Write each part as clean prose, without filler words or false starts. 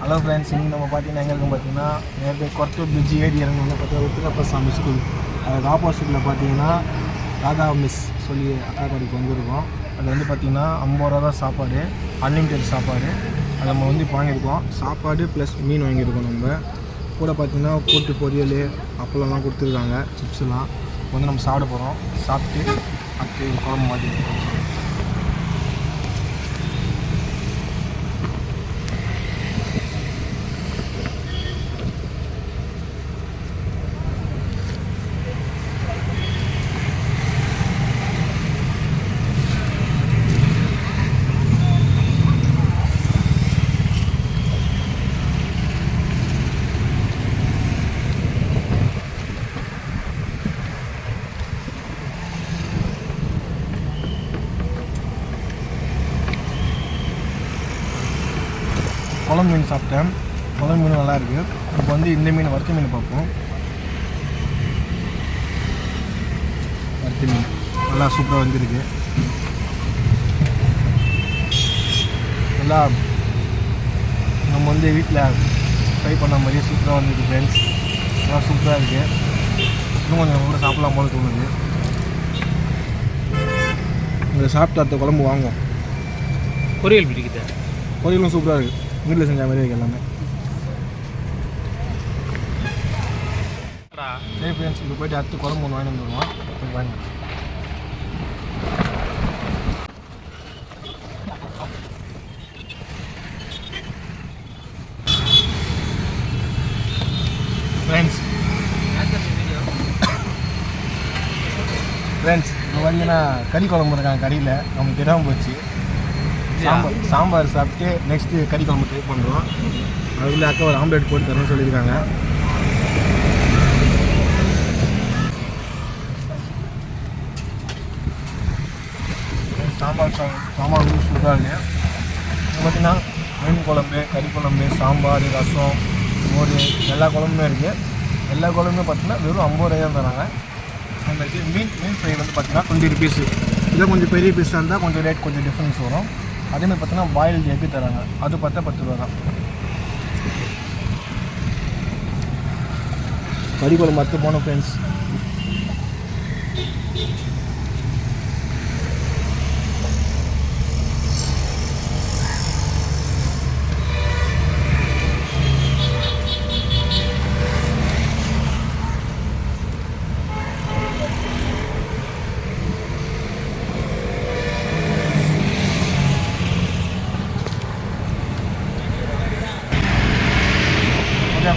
Hello friends, இன்றைக்கி நம்ம பார்த்தீங்கன்னா எங்கே இருக்கும் பார்த்தீங்கன்னா நேரத்தை கொரட்டூர் பிரிட்ஜ் ஏறி இறங்குங்க பார்த்தீங்கன்னா உத்திரப்ப சாமி ஸ்கூல். அதுக்கு ஆப்போசிட்டில் பார்த்தீங்கன்னா ராதா மிஸ் சொல்லி அக்கா கடைக்கு வந்துருக்கோம். அது வந்து பார்த்திங்கன்னா 50 ரூபா தான் சாப்பாடு, அன்லிமிட்டெட் சாப்பாடு. அதை நம்ம வந்து இப்போ வாங்கியிருக்கோம். சாப்பாடு ப்ளஸ் மீன் வாங்கியிருக்கோம். நம்ம கூட பார்த்திங்கன்னா கூட்டு பொரியல் அப்பளம்லாம் கொடுத்துருக்காங்க, சிப்ஸ்லாம். இப்போ வந்து நம்ம சாப்பிட போகிறோம். சாப்பிட்டு அடுத்து குழம்பு மாதிரி இருக்கும். குழம்பு மீன் சாப்பிட்டேன். குழம்பு மீன் நல்லாயிருக்கு. இப்போ வந்து இந்த மீன் வறுத்த மீன் பார்ப்போம். வறுத்த மீன் நல்லா சூப்பராக வந்துருக்கு. நல்லா நம்ம வந்து வீட்டில் ஃப்ரை பண்ண மாதிரியே சூப்பராக வந்துருக்கு ஃப்ரெண்ட்ஸ். நல்லா சூப்பராக இருக்குது. இன்னும் கொஞ்சம் கூட சாப்பிடலாம் போல தோணுது. இதை சாப்பிட்டு அடுத்த குழம்பு வாங்கும். பொரியல் பிடிக்குது. பொரியலும் சூப்பராக இருக்குது. வீட்டில் செஞ்ச மாதிரி இருக்குது எல்லாமே. சரி ஃப்ரெண்ட்ஸ், இப்போ போய்ட்டு அடுத்து குழம்பு ஒன்று வாங்கி வந்துடுவோம். போய் வாங்க. ஃப்ரெண்ட்ஸ் இப்போ பார்த்தீங்கன்னா கறி குழம்பு இருக்காங்க கறியில். நமக்கு தெரியாமல் போச்சு. சாம்பார் சாப்பிட்டு நெக்ஸ்ட்டு கறி குழம்பு ட்ரை பண்ணுறோம். அதில் அக்கா ஒரு ஆம்லேட் போட்டு தரணும்னு சொல்லியிருக்காங்க. சாம்பார் வந்து சூப்பராக இருக்குது. பார்த்திங்கன்னா மீன் குழம்பு, கறி குழம்பு, சாம்பார், ரசம், மோர் எல்லா குழம்புமே இருக்குது. எல்லா குழம்புமே பார்த்திங்கன்னா வெறும் 50 ரூபாய் தான் தராங்க. அந்த மீன் ஃப்ரை வந்து பார்த்திங்கன்னா 20 ருபீஸு. இதை கொஞ்சம் பெரிய பீஸாக இருந்தால் கொஞ்சம் ரேட் கொஞ்சம் டிஃப்ரென்ஸ் வரும். அதேமாதிரி பார்த்தீங்கன்னா பாயில்டு எக்கு தராங்க. அது பார்த்தா 10 ரூபா தான். கறி குழம்பு மற்ற போனோம் ஃப்ரெண்ட்ஸ்.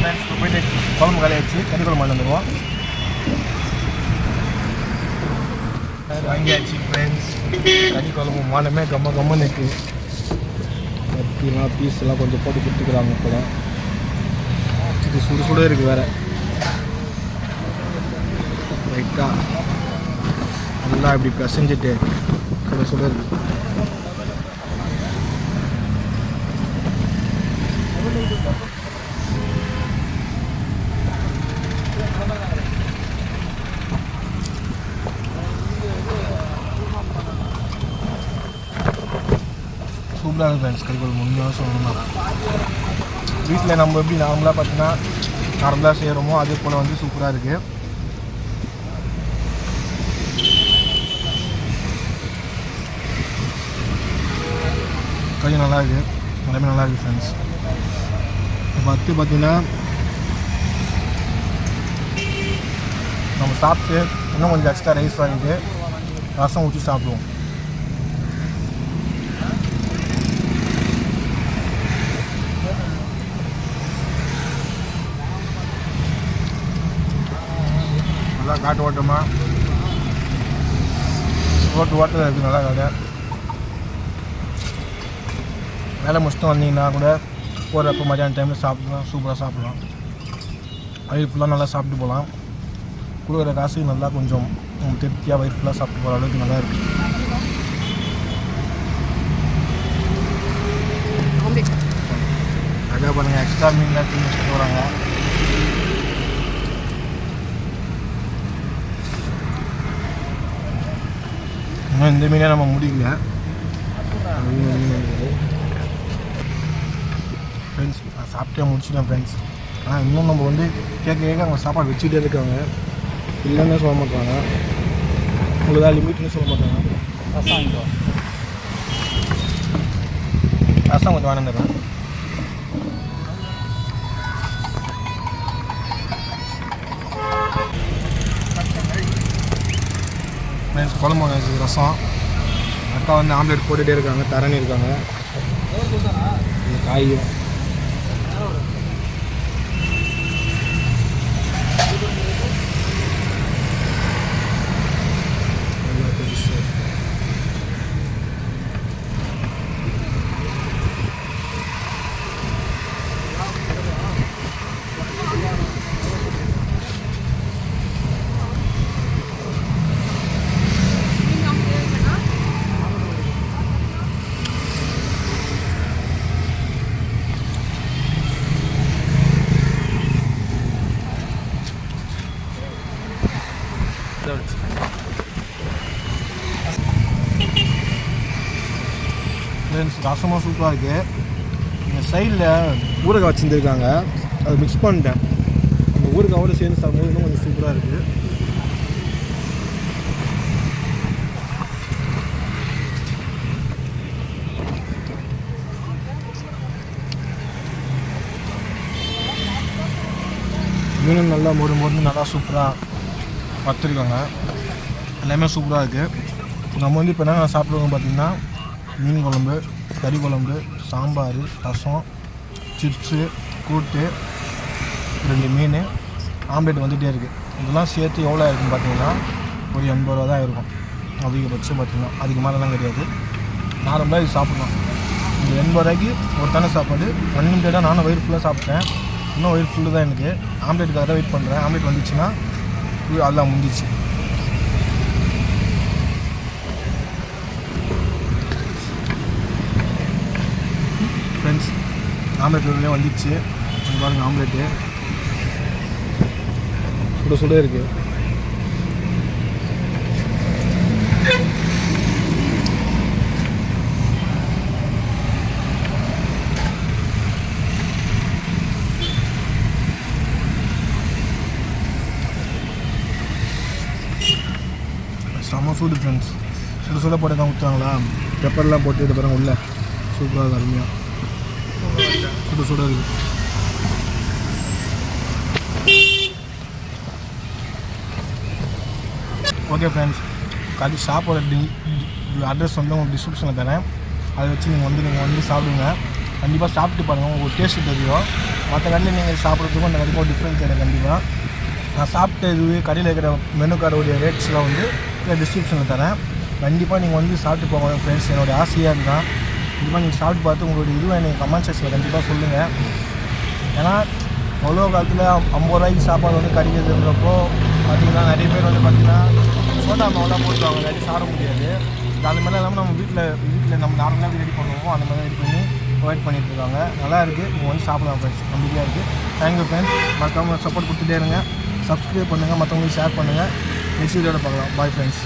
ஃப்ரெண்ட்ஸ் போய்ட்டு குழம்பு கலையாச்சு, கறி குழம்பு வந்துடுவோம். வாங்கியாச்சு ஃப்ரெண்ட்ஸ். கறி குழம்பு மானமே கம்மன்னு இருக்குது. கத்திலாம் பீஸ்லாம் கொஞ்சம் போட்டு கொடுத்துக்கிறாங்க. இப்போ தான் இது சுடு இருக்குது வேறு. ரைட்டாக நல்லா இப்படி பிசைஞ்சிட்டு சுட இருக்குது. சூப்பராக இருக்குது ஃப்ரெண்ட்ஸ். கறி குழம்பு உண்மையாக சொல்லணும்னா வீட்டில் நம்ம எப்படி நார்மலாக பார்த்தீங்கன்னா நார்மலாக செய்கிறோமோ அதே போல் வந்து சூப்பராக இருக்குது. கறி நல்லா இருக்குது. எல்லாமே நல்லா இருக்குது ஃப்ரெண்ட்ஸ். இப்போ அடுத்து பார்த்திங்கன்னா நம்ம சாப்பிட்டு இன்னும் கொஞ்சம் எக்ஸ்ட்ரா ரைஸ் வாங்கிட்டு ரசம் ஊற்றி சாப்பிடுவோம். நல்லா காட்டு ஓட்டமாக ஓட்டத்தில் இருக்குது. நல்லா கடை வேலை முடிச்சுட்டு வந்தீங்கன்னா கூட போகிறப்ப மதியான டைமில் சாப்பிட்லாம், சூப்பராக சாப்பிட்லாம். வயிறு ஃபுல்லாக நல்லா சாப்பிட்டு போகலாம். கொடுக்குற காசுக்கு நல்லா கொஞ்சம் திருப்தியாக வயிறு ஃபுல்லாக சாப்பிட்டு போகிற அளவுக்கு நல்லா இருக்குது. அதான் பாருங்கள், எக்ஸ்ட்ரா மீன்லாம் தூக்கி வச்சுட்டு வராங்க. இன்னும் இந்த மீனே நம்ம முடியல. ஃப்ரெண்ட்ஸ் நான் சாப்பிட்டே முடிச்சிட்டேன் ஃப்ரெண்ட்ஸ். ஆனால் இன்னும் நம்ம வந்து கேட்க அவங்க சாப்பாடு வச்சுக்கிட்டே இருக்காங்க, இல்லைன்னு சொல்ல மாட்டாங்க, உங்களுக்கு தான் லிமிட்னு சொல்ல மாட்டாங்க. ரசம் கொஞ்சம் வேணுந்துடுறேன். ஃப்ரெண்ட்ஸ் குழம்பு வச்சு ரசம், அக்கா வந்து ஆம்லேட் போட்டுகிட்டே இருக்காங்க, தரணி இருக்காங்க, இந்த காயும் ஃப்ரெண்ட்ஸ். ரசமும் சூப்பராக இருக்குது. இந்த சைடில் ஊறுகாய் வச்சுருந்துருக்காங்க, அதை மிக்ஸ் பண்ணிட்டேன். அந்த ஊறுகாயோடு சேர்ந்து சாப்பிடும்போது இன்னும் கொஞ்சம் சூப்பராக இருக்குது. மீனும் நல்லா மொறு நல்லா சூப்பராக வச்சுருக்காங்க, எல்லாமே சூப்பராக இருக்குது. நம்ம வந்து இப்போ என்ன சாப்பிடுவோம் பார்த்திங்கன்னா, மீன் குழம்பு, கறி குழம்பு, சாம்பார், ரசம், சிப்ஸு, கூட்டு, 2 மீன், ஆம்லேட் வந்துகிட்டே இருக்குது. இதெல்லாம் சேர்த்து எவ்வளோ இருக்குன்னு பார்த்தீங்கன்னா ஒரு 80 ரூபா தான் இருக்கும் அதிகபட்சம். பார்த்திங்கன்னா அதுக்கு மேலெலாம் கிடையாது. நார்மலாக இது சாப்பிட்லாம். இந்த 80 ரூபாய்க்கு ஒரு தானே சாப்பாடு அன்லிமிட்டடாக. நானும் வயிறு ஃபுல்லாக சாப்பிட்டேன், இன்னும் வயிறு ஃபுல்லு தான் எனக்கு. ஆம்லேட்டுக்காக தான் வெயிட் பண்ணுறேன். ஆம்லேட் வந்துச்சுன்னா அதெல்லாம் முடிஞ்சிச்சு. ஃப்ரெண்ட்ஸ் ஆம்லேட் உள்ளே வந்துச்சு. பாருங்கள் ஆம்லேட்டு சுட இருக்குது. செம்ம சூடு ஃப்ரெண்ட்ஸ். சுட போட்டு தான் ஊற்றுவாங்களா, பெப்பர்லாம் போட்டு இது பாருங்கள் உள்ள சூப்பராக இருக்குது, அருமையாக சுட இருக்குது. ஓகே ஃப்ரெண்ட்ஸ், கறி ஷாப்போட அட்ரஸ் வந்து உங்களுக்கு டிஸ்கிரிப்ஷனில் தரேன். அதை வச்சு நீங்கள் வந்து சாப்பிடுங்க. கண்டிப்பாக சாப்பிட்டு பாருங்கள், உங்களுக்கு டேஸ்ட்டு தெரியும். மற்ற கடையில் நீங்கள் சாப்பிட்றதுக்கும் அந்த கடைக்கும் டிஃப்ரென்ஸ் தெரியும் கண்டிப்பாக. நான் சாப்பிட்ட இது கடையில் இருக்கிற மெனு கார்டோடைய ரேட்ஸ்லாம் வந்து டிஸ்கிரிப்ஷனில் தரேன். கண்டிப்பாக நீங்கள் வந்து சாப்பிட்டு போங்க ஃப்ரெண்ட்ஸ். என்னோடய ஆசையாக இருந்தால் கண்டிப்பாக நீங்கள் சாப்பிட்டு பார்த்து உங்களுடைய இதுவும் எனக்கு கமெண்ட் செக்ஷனில் கண்டிப்பாக சொல்லுங்கள். ஏன்னா அவ்வளோ காலத்தில் 50 ரூபாய்க்கு சாப்பாடு வந்து கிடைக்கிறதுன்றப்போ பார்த்திங்கன்னா நிறைய பேர் வந்து பார்த்திங்கன்னா சோடா மாவுலாம் போட்டுவாங்க, நிறைய சாப்பிட முடியாது. அது மாதிரி இல்லாமல் நம்ம வீட்டில் நம்ம நார்மலாக ரெடி பண்ணுவோம், அந்த மாதிரி ரெடி பண்ணி ப்ரொவைட் பண்ணிகிட்ருக்காங்க. நல்லா இருக்குது, நீங்கள் வந்து சாப்பிடலாம் ஃப்ரெண்ட்ஸ், நம்பிக்கையாக இருக்குது. Thank you friends. மறக்காமல் சப்போர்ட் கொடுத்துட்டே இருங்க, சப்ஸ்கிரைப் பண்ணுங்கள், மற்றவங்களுக்கு ஷேர் பண்ணுங்கள். நெக்ஸ்ட் வீடியோவில் பார்க்கலாம். Bye friends.